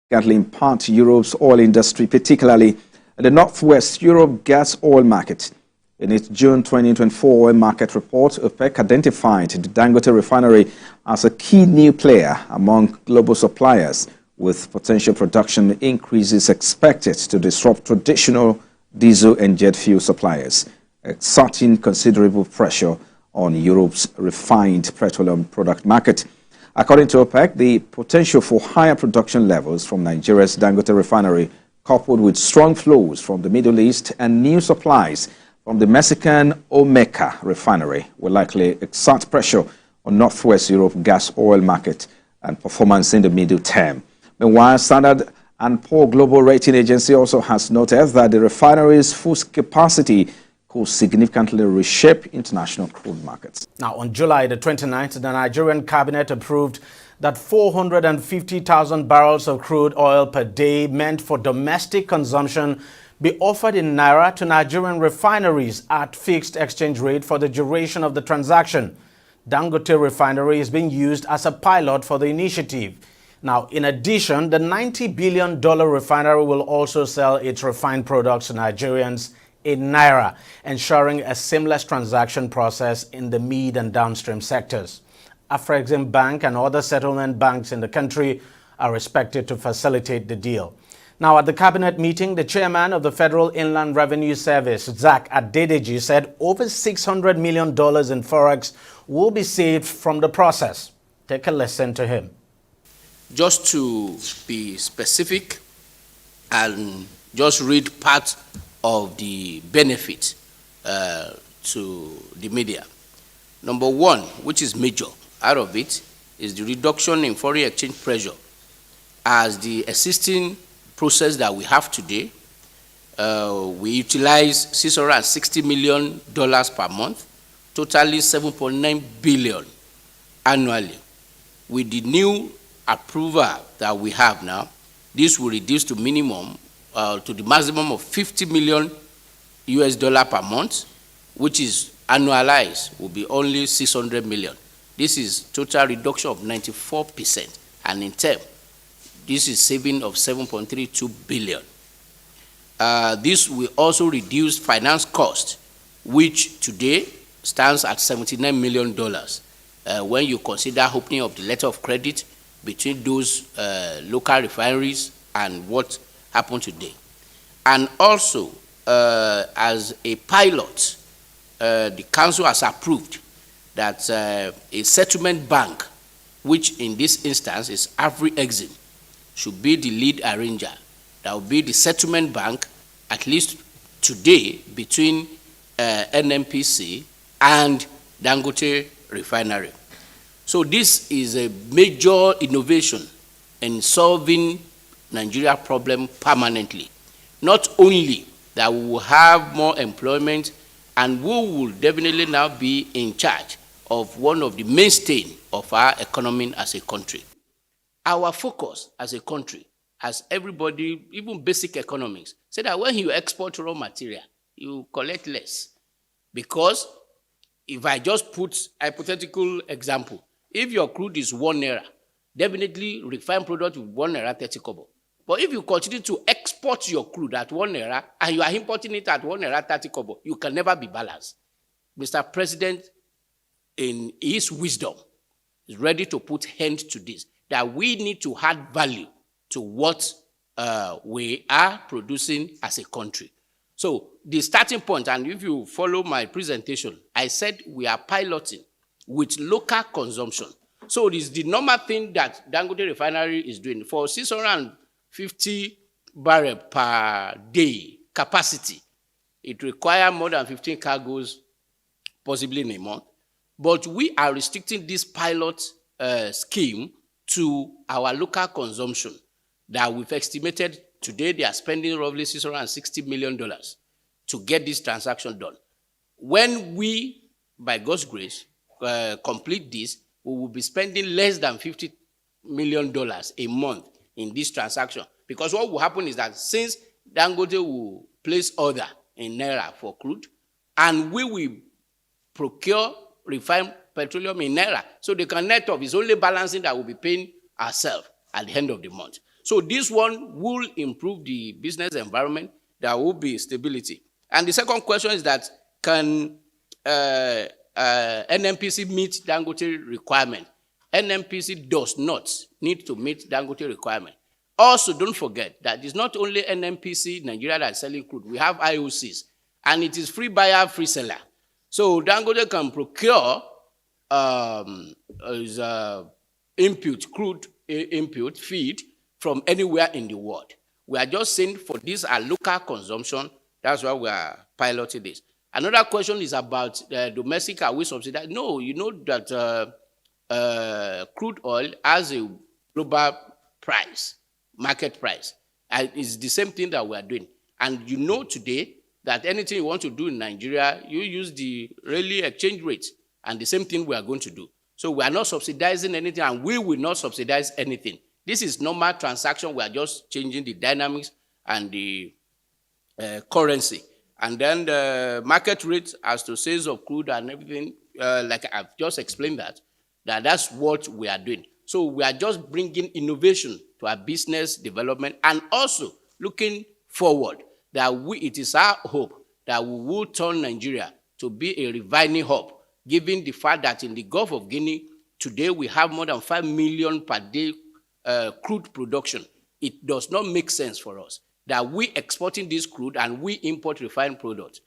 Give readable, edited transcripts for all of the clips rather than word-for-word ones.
significantly impact Europe's oil industry, particularly the Northwest Europe gas oil market. In its June 2024 oil market report, OPEC identified the Dangote Refinery as a key new player among global suppliers, with potential production increases expected to disrupt traditional diesel and jet fuel suppliers, exerting considerable pressure on Europe's refined petroleum product market. According to OPEC, the potential for higher production levels from Nigeria's Dangote Refinery, coupled with strong flows from the Middle East and new supplies from the Mexican Olmeca Refinery, will likely exert pressure on Northwest Europe gas oil market and performance in the middle term. Meanwhile, Standard & Poor's Global Rating Agency also has noted that the refinery's full capacity could significantly reshape international crude markets. Now, on July the 29th, the Nigerian cabinet approved that 450,000 barrels of crude oil per day meant for domestic consumption be offered in Naira to Nigerian refineries at fixed exchange rate for the duration of the transaction. Dangote Refinery is being used as a pilot for the initiative. Now, in addition, the $90 billion refinery will also sell its refined products to Nigerians in Naira, ensuring a seamless transaction process in the mid and downstream sectors. Afrexim Bank and other settlement banks in the country are expected to facilitate the deal. Now, at the cabinet meeting, the chairman of the Federal Inland Revenue Service, Zach Adedeji, said over $600 million in forex will be saved from the process. Take a listen to him. Just to be specific and just read part of the benefit to the media. Number one, which is major out of it, is the reduction in foreign exchange pressure, as the existing process that we have today, we utilize $660 million per month, totaling $7.9 billion annually. With the new approval that we have now, this will reduce to minimum, to the maximum of $50 million per month, which is annualized, will be only $600 million. This is total reduction of 94%, and in term, this is saving of $7.32 billion. This will also reduce finance cost, which today stands at $79 million. When you consider opening of the letter of credit between those local refineries and what happened today. And also, as a pilot, the council has approved that a settlement bank, which in this instance is Afrexim, should be the lead arranger. That will be the settlement bank, at least today, between NNPC and Dangote Refinery. So this is a major innovation in solving Nigeria problem permanently. Not only that we will have more employment, and we will definitely now be in charge of one of the mainstays of our economy as a country. Our focus as a country, as everybody, even basic economics, say that when you export raw material, you collect less. Because if I just put a hypothetical example, if your crude is 1 naira, definitely refined product with 1 naira 30 kobo. But if you continue to export your crude at 1 naira and you are importing it at 1 naira 30 kobo, you can never be balanced. Mr. President, in his wisdom, is ready to put hand to this, that we need to add value to what we are producing as a country. So the starting point, and if you follow my presentation, I said we are piloting with local consumption. So it is the normal thing that Dangote Refinery is doing. For 650 barrels per day capacity, it requires more than 15 cargoes, possibly in a month. But we are restricting this pilot scheme to our local consumption that we've estimated today they are spending roughly $660 million to get this transaction done. When we, by God's grace, complete this, we will be spending less than $50 million a month in this transaction. Because what will happen is that since Dangote will place order in Naira for crude, and we will procure refined petroleum in Naira, so they can net off. It's only balancing that we'll be paying ourselves at the end of the month. So this one will improve the business environment. There will be stability. And the second question is that can NNPC meet Dangote requirement? NNPC does not need to meet Dangote requirement. Also, don't forget that it's not only NNPC Nigeria that is selling crude. We have IOCs, and it is free buyer, free seller. So Dangote can procure crude input feed from anywhere in the world. We are just saying for this our local consumption. That's why we are piloting this. Another question is about domestic. Are we subsidized? No, you know that crude oil has a global price, market price. And it's the same thing that we are doing. And you know today that anything you want to do in Nigeria, you use the daily exchange rate. And the same thing we are going to do. So we are not subsidizing anything, and we will not subsidize anything. This is normal transaction. We are just changing the dynamics and the currency. And then the market rate as to sales of crude and everything, like I've just explained that's what we are doing. So we are just bringing innovation to our business development, and also looking forward that it is our hope that we will turn Nigeria to be a refining hub, given the fact that in the Gulf of Guinea, today we have more than 5 million per day crude production. It does not make sense for us that we exporting this crude and we import refined products.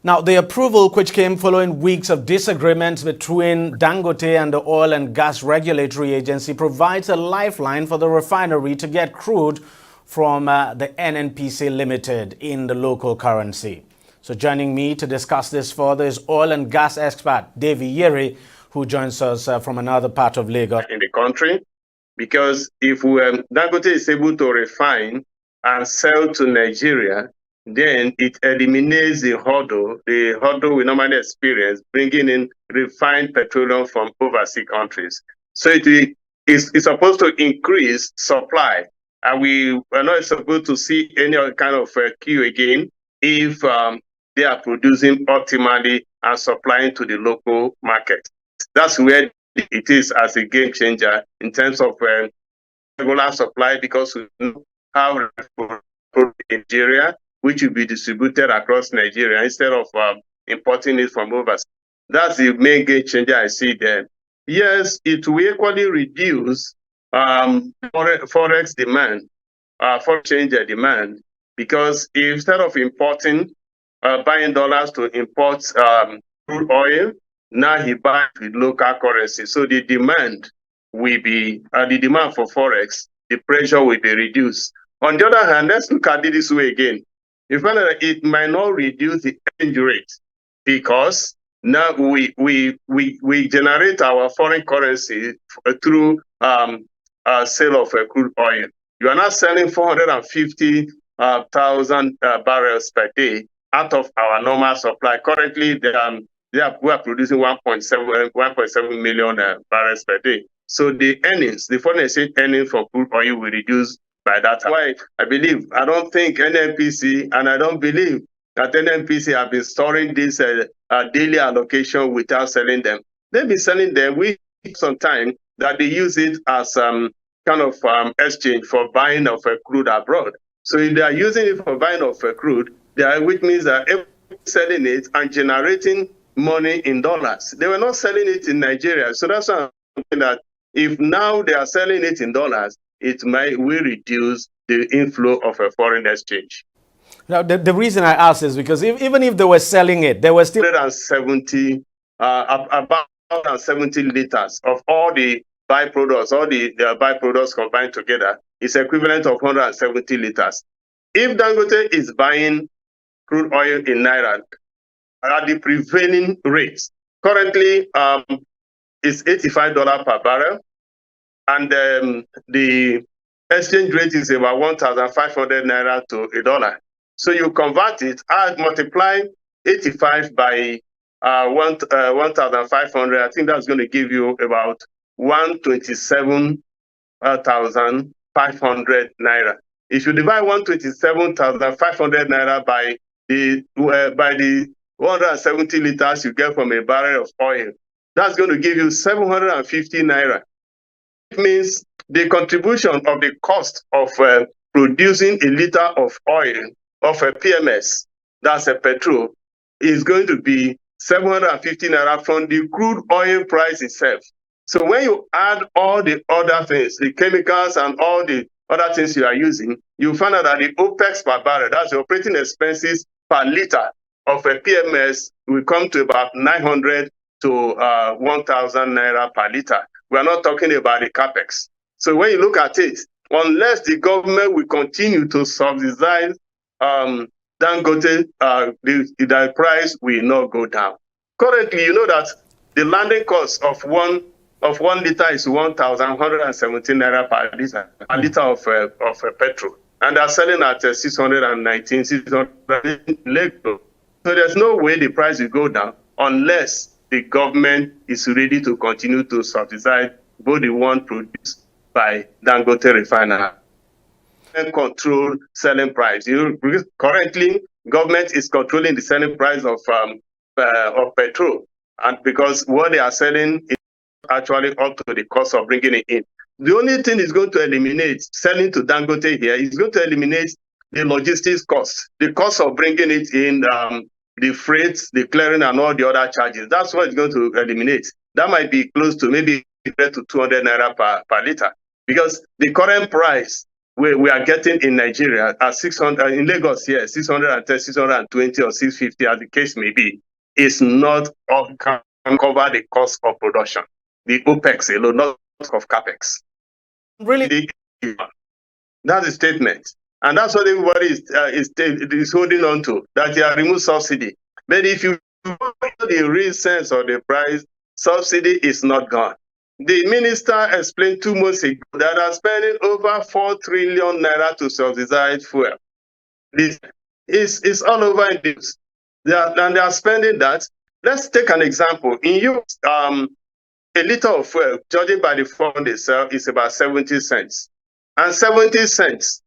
Now, the approval, which came following weeks of disagreements between Dangote and the Oil and Gas Regulatory Agency, provides a lifeline for the refinery to get crude from the NNPC Limited in the local currency. So joining me to discuss this further is oil and gas expert Davy Yeri, who joins us from another part of Lagos. In the country, because if Dangote is able to refine and sell to Nigeria, then it eliminates the hurdle we normally experience bringing in refined petroleum from overseas countries. So it's supposed to increase supply, and we are not supposed to see any other kind of queue again if they are producing optimally and supplying to the local market. That's where it is as a game changer in terms of regular supply, because we know how in Nigeria, which will be distributed across Nigeria instead of importing it from overseas. That's the main game changer I see there. Yes, it will equally reduce forex demand, foreign exchange demand, because instead of importing, buying dollars to import crude oil, now he buys with local currency. So the demand will be, the demand for forex, the pressure will be reduced. On the other hand, let's look at it this way again. You find that it might not reduce the exchange rate, because now we generate our foreign currency through sale of crude oil. You are not selling 450,000 barrels per day out of our normal supply. Currently, we are producing 1.7 million barrels per day. So the earnings, the foreign exchange earnings for crude oil will reduce by that. That's why I don't think NNPC, and I don't believe that NNPC have been storing this daily allocation without selling them. They've been selling them with some time that they use it as kind of exchange for buying of crude abroad. So if they are using it for buying of crude, which means that selling it and generating money in dollars. They were not selling it in Nigeria. So that's why I'm saying that if now they are selling it in dollars, it will reduce the inflow of a foreign exchange. Now, the reason I ask is because even if they were selling it, they were still... about 70 liters of all the byproducts, byproducts combined together is equivalent of 170 liters. If Dangote is buying crude oil in Naira at the prevailing rates, currently it's $85 per barrel, and the exchange rate is about 1,500 Naira to $1. So you convert it, multiply 85 by 1,500. I think that's going to give you about 127,500 Naira. If you divide 127,500 Naira by the 170 liters you get from a barrel of oil, that's going to give you 750 Naira. It means the contribution of the cost of producing a liter of oil, of a PMS, that's a petrol, is going to be 750 naira from the crude oil price itself. So when you add all the other things, the chemicals and all the other things you are using, you find out that the OPEX per barrel, that's the operating expenses per liter of a PMS, will come to about 900 to 1,000 naira per liter. We are not talking about the capex. So when you look at it, unless the government will continue to subsidize Dangote, the price will not go down. Currently, you know that the landing cost of one liter is 1,117 naira per liter, a liter of petrol, and they're selling at 619, 600 Lagos. So there's no way the price will go down unless the government is ready to continue to subsidize both the one produced by Dangote Refinery and control selling price. Currently, government is controlling the selling price of petrol, and because what they are selling is actually up to the cost of bringing it in. The only thing is going to eliminate selling to Dangote here is going to eliminate the logistics cost, the cost of bringing it in, the freight, the clearing, and all the other charges. That's what it's going to eliminate. That might be close to maybe 100 to 200 naira per liter, because the current price we are getting in Nigeria at 600, in Lagos here, 610, 620 or 650, as the case may be, is not can cover the cost of production, the OPEX alone, not of CAPEX. Really? That's a statement. And that's what everybody is holding on to, that they are remove subsidy. But if you know the real sense of the price, subsidy is not gone. The minister explained 2 months ago that they are spending over 4 trillion naira to subsidize fuel. This is all over in news. They are spending that. Let's take an example. In US, a liter of fuel, judging by the fund they sell, is about 70 cents. And 70 cents,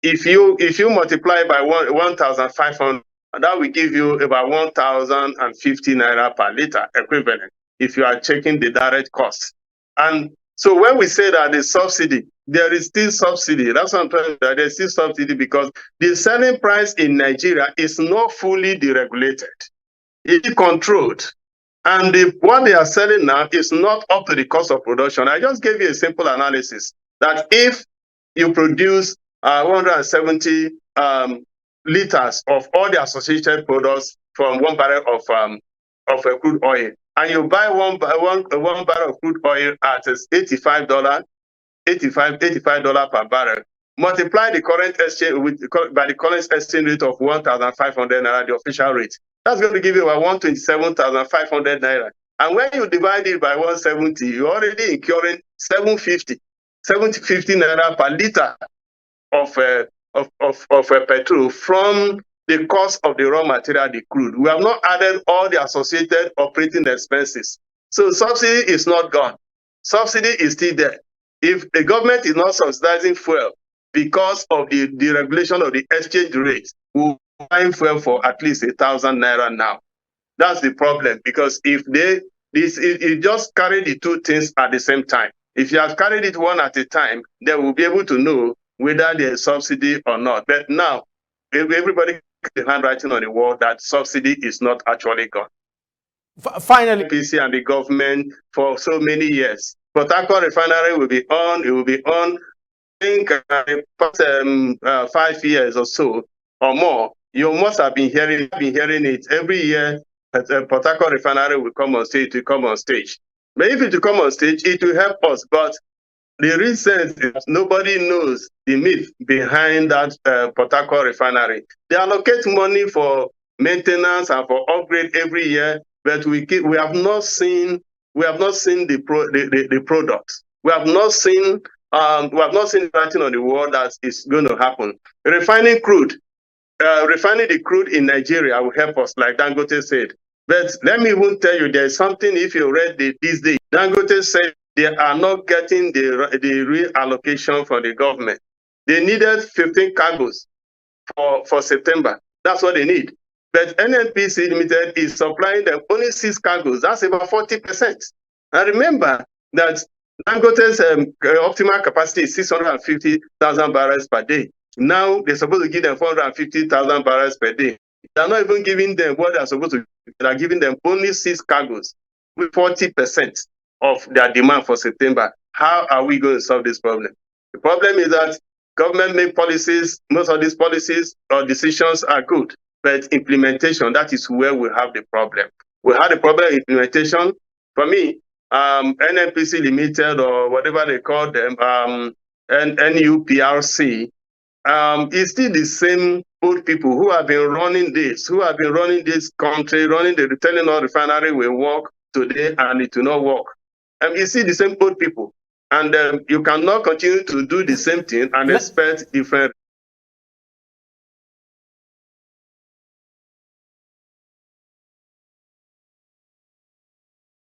if you multiply by 1,500, that will give you about 1,050 naira per liter equivalent if you are checking the direct cost. And so when we say that the subsidy, there is still subsidy. That's what I'm trying to say. There's still subsidy because the selling price in Nigeria is not fully deregulated. It is controlled. And what they are selling now is not up to the cost of production. I just gave you a simple analysis that if you produce 170 liters of all the associated products from 1 barrel of crude oil, and you buy one barrel of crude oil at $85 per barrel, multiply the current exchange by the current exchange rate of 1,500 naira, the official rate. That's going to give you about 127,500 naira. And when you divide it by 170, you're already incurring 750 naira per liter of petrol from the cost of the raw material, the crude. We have not added all the associated operating expenses. So subsidy is not gone. Subsidy is still there. If the government is not subsidizing fuel because of the deregulation of the exchange rate, we'll buy fuel for at least 1,000 naira now. That's the problem, because if it just carry the two things at the same time. If you have carried it one at a time, they will be able to know whether there's subsidy or not. But now, everybody the handwriting on the wall that subsidy is not actually gone. Finally, PC and the government for so many years. Dangote Refinery will be on. It will be on. I think past 5 years or so or more. You must have been hearing it every year. Dangote Refinery will come on stage. To come on stage. But if it will come on stage, it will help us. But the reason is nobody knows the myth behind that Dangote Refinery. They allocate money for maintenance and for upgrade every year, but we have not seen the product. We have not seen writing on the wall that is going to happen. Refining the crude in Nigeria will help us, like Dangote said. But let me even tell you, there's something. If you read these days, Dangote said they are not getting the real allocation from the government. They needed 15 cargoes for September. That's what they need. But NNPC Limited is supplying them only 6 cargoes. That's about 40%. And remember that Dangote's optimal capacity is 650,000 barrels per day. Now they're supposed to give them 450,000 barrels per day. They're not even giving them what they're supposed to. They're giving them only 6 cargoes with 40% of their demand for September. How are we going to solve this problem? The problem is that government make policies. Most of these policies or decisions are good, but implementation, that is where we have the problem. We had a problem in implementation. For me, NNPC Limited or whatever they call them, NUPRC, it's still the same old people who have been running this, country, telling all refinery will work today and it will not work. You see the same old people. And you cannot continue to do the same thing and expect different